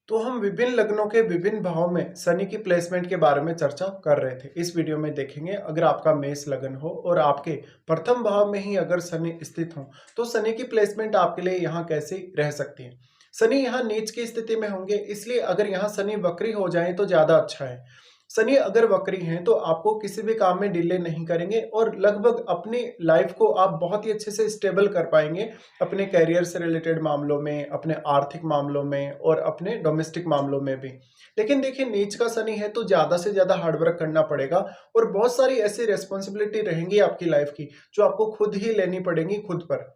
तो हम विभिन्न लग्नों के विभिन्न भाव में शनि की प्लेसमेंट के बारे में चर्चा कर रहे थे। इस वीडियो में देखेंगे, अगर आपका मेष लग्न हो और आपके प्रथम भाव में ही अगर शनि स्थित हो तो शनि की प्लेसमेंट आपके लिए यहाँ कैसी रह सकती है। शनि यहाँ नीच की स्थिति में होंगे, इसलिए अगर यहाँ शनि वक्री हो जाए तो ज्यादा अच्छा है। शनि अगर वक्री हैं तो आपको किसी भी काम में डिले नहीं करेंगे और लगभग अपनी लाइफ को आप बहुत ही अच्छे से स्टेबल कर पाएंगे, अपने करियर से रिलेटेड मामलों में, अपने आर्थिक मामलों में और अपने डोमेस्टिक मामलों में भी। लेकिन देखिए, नीच का शनि है तो ज्यादा से ज्यादा हार्डवर्क करना पड़ेगा और बहुत सारी ऐसी रेस्पॉन्सिबिलिटी रहेंगी आपकी लाइफ की जो आपको खुद ही लेनी पड़ेंगी खुद पर।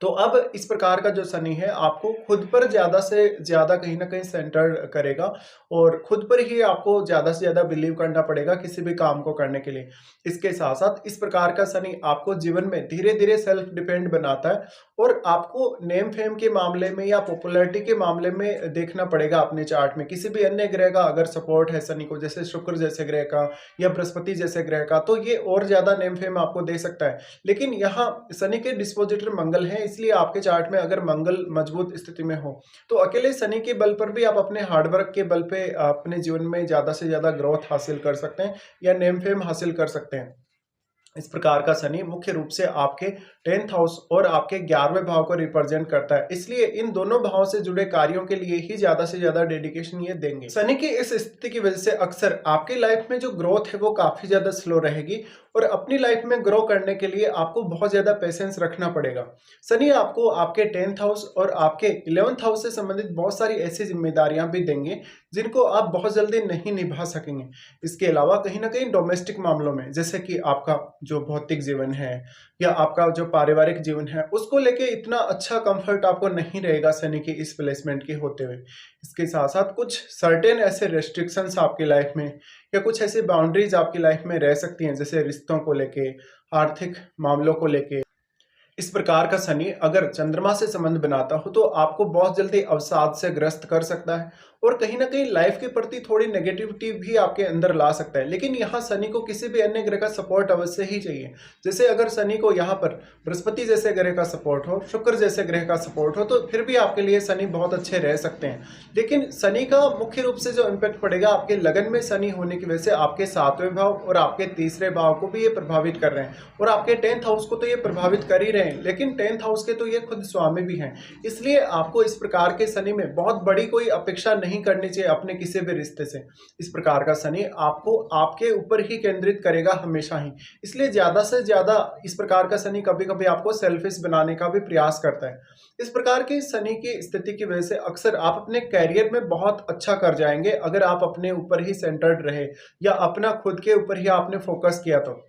तो अब इस प्रकार का जो शनि है आपको खुद पर ज़्यादा से ज़्यादा कहीं न कहीं सेंटर करेगा और खुद पर ही आपको ज़्यादा से ज़्यादा बिलीव करना पड़ेगा किसी भी काम को करने के लिए। इसके साथ-साथ इस प्रकार का शनि आपको जीवन में धीरे-धीरे सेल्फ डिपेंड बनाता है और आपको नेम फेम के मामले में या पॉपुलैरिटी के मामले में देखना पड़ेगा अपने चार्ट में। किसी भी अन्य ग्रह का अगर सपोर्ट है शनि को, जैसे शुक्र जैसे ग्रह का या बृहस्पति जैसे ग्रह का, तो ये और ज़्यादा नेम फेम आपको दे सकता है। लेकिन यहाँ शनि के डिस्पोजिटर मंगल हैं, इसलिए आपके चार्ट में अगर मंगल मजबूत स्थिति में हो तो अकेले शनि के बल पर भी आप अपने हार्डवर्क के बल पे अपने जीवन में ज्यादा से ज्यादा ग्रोथ हासिल कर सकते हैं या नेम फेम हासिल कर सकते हैं। इस प्रकार का शनि मुख्य रूप से आपके 10th हाउस और आपके 11वें भाव को रिप्रेजेंट करता है, इसलिए इन दोनों भाव से जुड़े कार्यों के लिए ही ज्यादा से ज्यादा डेडिकेशन ये देंगे। शनि की इस स्थिति की वजह से अक्सर आपकी लाइफ में जो ग्रोथ है वो काफी ज्यादा स्लो रहेगी और अपनी लाइफ में ग्रो करने के लिए आपको बहुत ज्यादा पेशेंस रखना पड़ेगा। शनि आपको आपके 10th हाउस और आपके 11th हाउस से संबंधित बहुत सारी ऐसी जिम्मेदारियां भी देंगे जिनको आप बहुत जल्दी नहीं निभा सकेंगे। इसके अलावा कहीं ना कहीं डोमेस्टिक मामलों में, जैसे कि आपका जो भौतिक जीवन है या आपका जो पारिवारिक जीवन है, उसको लेके इतना अच्छा कंफर्ट आपको नहीं रहेगा शनि की इस प्लेसमेंट के होते हुए। इसके साथ साथ कुछ सर्टेन ऐसे रेस्ट्रिक्शंस आपकी लाइफ में या कुछ ऐसी बाउंड्रीज आपकी लाइफ में रह सकती हैं, जैसे रिश्तों को लेके, आर्थिक मामलों को लेके। इस प्रकार का शनि अगर चंद्रमा से संबंध बनाता हो तो आपको बहुत जल्दी अवसाद से ग्रस्त कर सकता है और कहीं ना कहीं लाइफ के प्रति थोड़ी नेगेटिविटी भी आपके अंदर ला सकता है। लेकिन यहाँ शनि को किसी भी अन्य ग्रह का सपोर्ट अवश्य ही चाहिए। जैसे अगर शनि को यहाँ पर बृहस्पति जैसे ग्रह का सपोर्ट हो, शुक्र जैसे ग्रह का सपोर्ट हो, तो फिर भी आपके लिए शनि बहुत अच्छे रह सकते हैं। लेकिन शनि का मुख्य रूप से जो इम्पैक्ट पड़ेगा आपके लगन में शनि होने की वजह से आपके 7वें भाव और आपके 3रे भाव को भी ये प्रभावित कर रहे हैं और आपके 10th हाउस को तो ये प्रभावित कर ही रहे हैं, लेकिन 10th हाउस के तो ये खुद स्वामी भी हैं। इसलिए आपको इस प्रकार के शनि में बहुत बड़ी कोई अपेक्षा नहीं करनी चाहिए अपने किसी भी रिश्ते से। इस प्रकार का शनि आपको आपके ऊपर ही केंद्रित करेगा हमेशा ही, इसलिए ज्यादा से ज्यादा इस प्रकार का शनि कभी कभी आपको सेल्फिश बनाने का भी प्रयास करता है। इस प्रकार की शनि की स्थिति की वजह से अक्सर आप अपने कैरियर में बहुत अच्छा कर जाएंगे अगर आप अपने ऊपर ही सेंटर्ड रहे या अपना खुद के ऊपर ही आपने फोकस किया तो।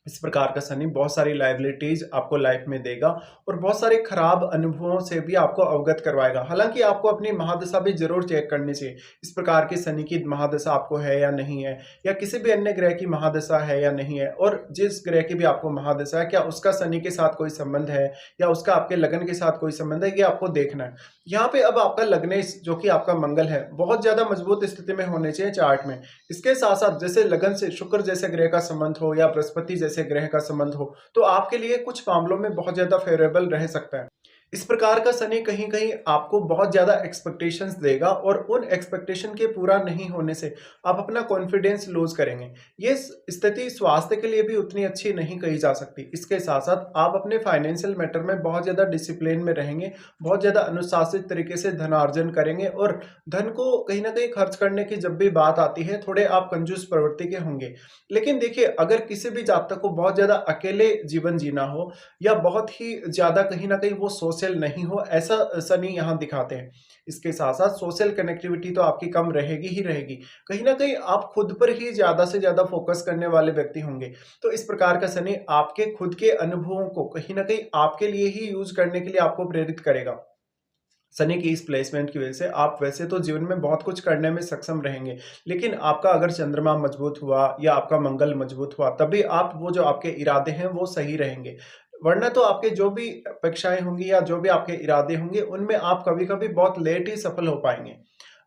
इस प्रकार का शनि बहुत सारी लायबिलिटीज आपको लाइफ में देगा और बहुत सारे खराब अनुभवों से भी आपको अवगत करवाएगा। हालांकि आपको अपनी महादशा भी जरूर चेक करनी चाहिए, इस प्रकार की शनि की महादशा आपको है या नहीं है, या किसी भी अन्य ग्रह की महादशा है या नहीं है, और जिस ग्रह की भी आपको महादशा है क्या उसका शनि के साथ कोई संबंध है या उसका आपके लगन के साथ कोई संबंध है, ये आपको देखना है। यहाँ पे अब आपका लग्नेश जो कि आपका मंगल है बहुत ज्यादा मजबूत स्थिति में होने चाहिए चार्ट में। इसके साथ साथ जैसे लगन से शुक्र जैसे ग्रह का संबंध हो या बृहस्पति जैसे ग्रह का संबंध हो तो आपके लिए कुछ मामलों में बहुत ज्यादा फेवरेबल रह सकता है। इस प्रकार का शनि कहीं कहीं आपको बहुत ज्यादा एक्सपेक्टेशंस देगा और उन एक्सपेक्टेशन के पूरा नहीं होने से आप अपना कॉन्फिडेंस लूज करेंगे। ये स्थिति स्वास्थ्य के लिए भी उतनी अच्छी नहीं कही जा सकती। इसके साथ साथ आप अपने फाइनेंशियल मैटर में बहुत ज्यादा डिसिप्लिन में रहेंगे, बहुत ज्यादा अनुशासित तरीके से धनार्जन करेंगे और धन को कहीं ना कहीं खर्च करने की जब भी बात आती है थोड़े आप कंजूस प्रवृत्ति के होंगे। लेकिन देखिए, अगर किसी भी जातक को बहुत ज्यादा अकेले जीवन जीना हो या बहुत ही ज्यादा कहीं ना कहीं वो सोशल नहीं हो, ऐसा शनि यहाँ दिखाते हैं। इसके साथ साथ सोशल कनेक्टिविटी तो आपकी कम रहेगी ही रहेगी, कहीं ना कहीं आप खुद पर ही ज्यादा से ज्यादा फोकस करने वाले व्यक्ति होंगे। तो इस प्रकार का शनि आपके खुद के अनुभवों को कहीं ना कहीं आपके लिए ही यूज करने के लिए आपको प्रेरित करेगा। शनि की इस प्लेसमेंट की वजह से आप वैसे तो जीवन में बहुत कुछ करने में सक्षम रहेंगे, लेकिन आपका अगर चंद्रमा मजबूत हुआ या आपका मंगल मजबूत हुआ तभी आप वो जो आपके इरादे हैं वो सही रहेंगे। वरना तो आपके जो भी अपेक्षाएं होंगी या जो भी आपके इरादे होंगे उनमें आप कभी कभी बहुत लेट ही सफल हो पाएंगे।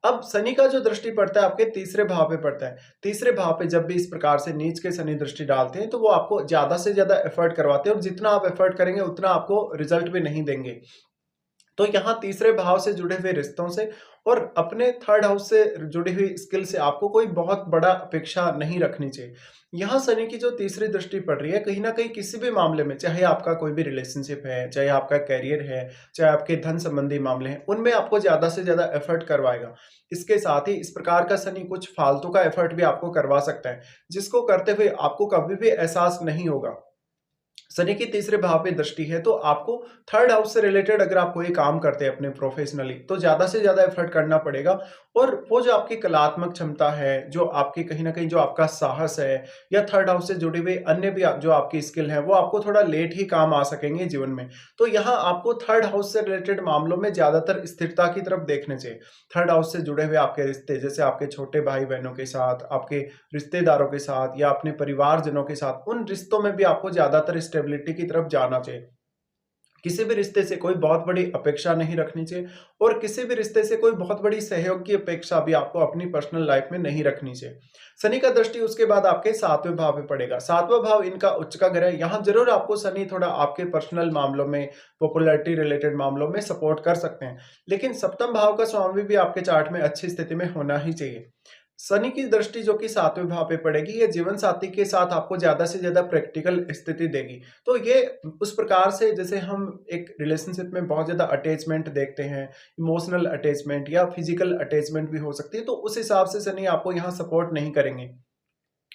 अब शनि का जो दृष्टि पड़ता है आपके 3रे भाव पे पड़ता है। 3रे भाव पे जब भी इस प्रकार से नीच के शनि दृष्टि डालते हैं तो वो आपको ज्यादा से ज्यादा एफर्ट करवाते हैं और जितना आप एफर्ट करेंगे उतना आपको रिजल्ट भी नहीं देंगे। तो यहाँ 3रे भाव से जुड़े हुए रिश्तों से और अपने थर्ड हाउस से जुड़ी हुई स्किल से आपको कोई बहुत बड़ा अपेक्षा नहीं रखनी चाहिए। यहाँ शनि की जो तीसरी दृष्टि पड़ रही है, कहीं न कहीं किसी भी मामले में, चाहे आपका कोई भी रिलेशनशिप है, चाहे आपका करियर है, चाहे आपके धन संबंधी मामले हैं, उनमें आपको ज़्यादा से ज़्यादा एफर्ट करवाएगा। इसके साथ ही इस प्रकार का शनि कुछ फालतू का एफर्ट भी आपको करवा सकता है, जिसको करते हुए आपको कभी भी एहसास नहीं होगा। शनि की तीसरे भाव पे दृष्टि है, तो आपको थर्ड हाउस से रिलेटेड अगर आप कोई काम करते हैं अपने प्रोफेशनली, तो ज़्यादा से ज़्यादा एफर्ट करना पड़ेगा। और वो जो आपकी कलात्मक क्षमता है, जो आपकी कहीं न कहीं जो आपका साहस है, या थर्ड हाउस से जुड़ी हुई अन्य भी जो आपकी स्किल है, वो आपको थोड़ा लेट ही काम आ सकेंगे जीवन में। तो यहाँ आपको थर्ड हाउस से रिलेटेड मामलों में ज़्यादातर स्थिरता की तरफ देखने चाहिए। थर्ड हाउस से जुड़े हुए आपके रिश्ते, जैसे आपके छोटे भाई-बहनों के साथ, आपके रिश्तेदारों के साथ, या अपने परिवारजनों के साथ, उन रिश्तों में भी आपको ज़्यादातर स्टेबिलिटी की तरफ जाना चाहिए। किसी भी रिश्ते से कोई बहुत बड़ी अपेक्षा नहीं रखनी चाहिए, और किसी भी रिश्ते से कोई बहुत बड़ी सहयोग की अपेक्षा भी आपको अपनी पर्सनल लाइफ में नहीं रखनी चाहिए। शनि का दृष्टि उसके बाद आपके 7वें भाव में पड़ेगा। 7वां भाव इनका उच्च का ग्रह है। यहाँ ज़रूर आपको शनि थोड़ा आपके पर्सनल मामलों में, पॉपुलैरिटी रिलेटेड मामलों में सपोर्ट कर सकते हैं। लेकिन सप्तम भाव का स्वामी भी आपके चार्ट में अच्छी स्थिति में होना ही चाहिए। शनि की दृष्टि जो कि 7वें भाव पे पड़ेगी, ये जीवन साथी के साथ आपको ज़्यादा से ज़्यादा प्रैक्टिकल स्थिति देगी। तो ये उस प्रकार से, जैसे हम एक रिलेशनशिप में बहुत ज़्यादा अटैचमेंट देखते हैं, इमोशनल अटैचमेंट या फिजिकल अटैचमेंट भी हो सकती है, तो उस हिसाब से शनि आपको यहाँ सपोर्ट नहीं करेंगे।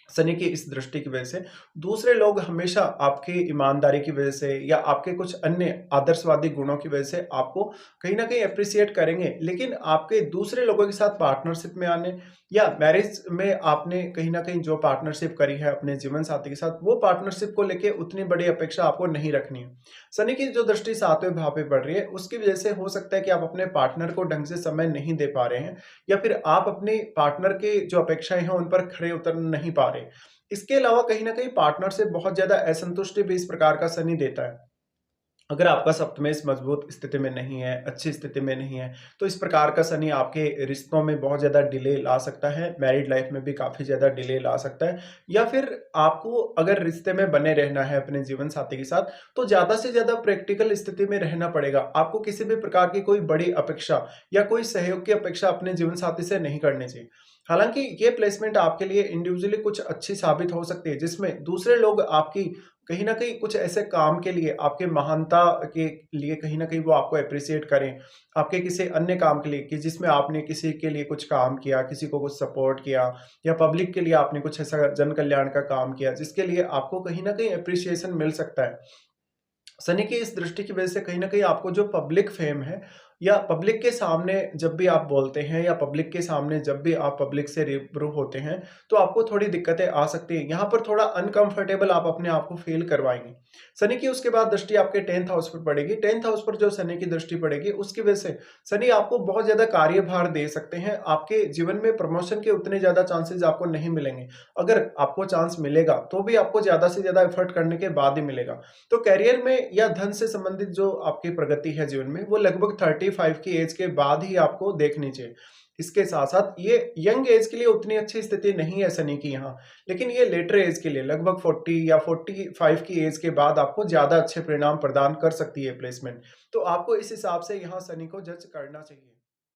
शनि की इस दृष्टि की वजह से दूसरे लोग हमेशा आपकी ईमानदारी की वजह से, या आपके कुछ अन्य आदर्शवादी गुणों की वजह से आपको कहीं न कहीं एप्रिशिएट करेंगे। लेकिन आपके दूसरे लोगों के साथ पार्टनरशिप में आने, या मैरिज में आपने कहीं न कहीं जो पार्टनरशिप करी है अपने जीवन साथी के साथ, वो पार्टनरशिप को लेके उतनी बड़ी अपेक्षा आपको नहीं रखनी है। शनि की जो दृष्टि 7वें भाव पे पड़ रही है, उसकी वजह से हो सकता है कि आप अपने पार्टनर को ढंग से समय नहीं दे पा रहे हैं, या फिर आप अपने पार्टनर के जो अपेक्षाएँ हैं उन पर खरे उतर नहीं पा रहे। इसके अलावा कहीं न कहीं पार्टनर से बहुत ज़्यादा असंतुष्टि भी इस प्रकार का शनि देता है। अगर आपका सप्तमेश मजबूत स्थिति में नहीं है, अच्छी स्थिति में नहीं है, तो इस प्रकार का शनि आपके रिश्तों में बहुत ज़्यादा डिले ला सकता है, मैरिड लाइफ में भी काफ़ी ज़्यादा डिले ला सकता है, या फिर आपको अगर रिश्ते में बने रहना है अपने जीवन साथी के साथ, तो ज़्यादा से ज़्यादा प्रैक्टिकल स्थिति में रहना पड़ेगा। आपको किसी भी प्रकार की कोई बड़ी अपेक्षा या कोई सहयोग की अपेक्षा अपने जीवन साथी से नहीं करनी चाहिए। हालाँकि ये प्लेसमेंट आपके लिए इंडिविजुअली कुछ अच्छी साबित हो सकती है, जिसमें दूसरे लोग आपकी कहीं न कहीं कुछ ऐसे काम के लिए, आपके महानता के लिए कहीं न कहीं वो आपको एप्रिशिएट करें। आपके किसी अन्य काम के लिए, कि जिसमें आपने किसी के लिए कुछ काम किया, किसी को कुछ सपोर्ट किया, या पब्लिक के लिए आपने कुछ ऐसा जन कल्याण का काम किया, जिसके लिए आपको कहीं न कहीं एप्रिशिएशन मिल सकता है। शनि की इस दृष्टि की वजह से कहीं न कहीं आपको जो पब्लिक फेम है, या पब्लिक के सामने जब भी आप बोलते हैं, या पब्लिक के सामने जब भी आप पब्लिक से रूबरू होते हैं, तो आपको थोड़ी दिक्कतें आ सकती हैं। यहाँ पर थोड़ा अनकंफर्टेबल आप अपने आप को फ़ील करवाएँगे। शनि की उसके बाद दृष्टि आपके 10th हाउस पर पड़ेगी। 10th हाउस पर जो शनि की दृष्टि पड़ेगी, उसकी वजह से शनि आपको बहुत ज़्यादा कार्यभार दे सकते हैं। आपके जीवन में प्रमोशन के उतने ज़्यादा चांसेज़ आपको नहीं मिलेंगे। अगर आपको चांस मिलेगा, तो भी आपको ज़्यादा से ज़्यादा एफर्ट करने के बाद ही मिलेगा। तो करियर में या धन से संबंधित जो आपकी प्रगति है जीवन में, वो लगभग 35 की एज के बाद ही आपको देखनी चाहिए। इसके साथ-साथ ये यंग एज के लिए उतनी अच्छी स्थिति नहीं है शनि की यहाँ, लेकिन ये लेटर एज के लिए लगभग 40 या 45 की एज के बाद आपको ज़्यादा अच्छे परिणाम प्रदान कर सकती है प्लेसमेंट। तो आपको इस हिसाब से यहाँ शनि को जज करना चाहिए।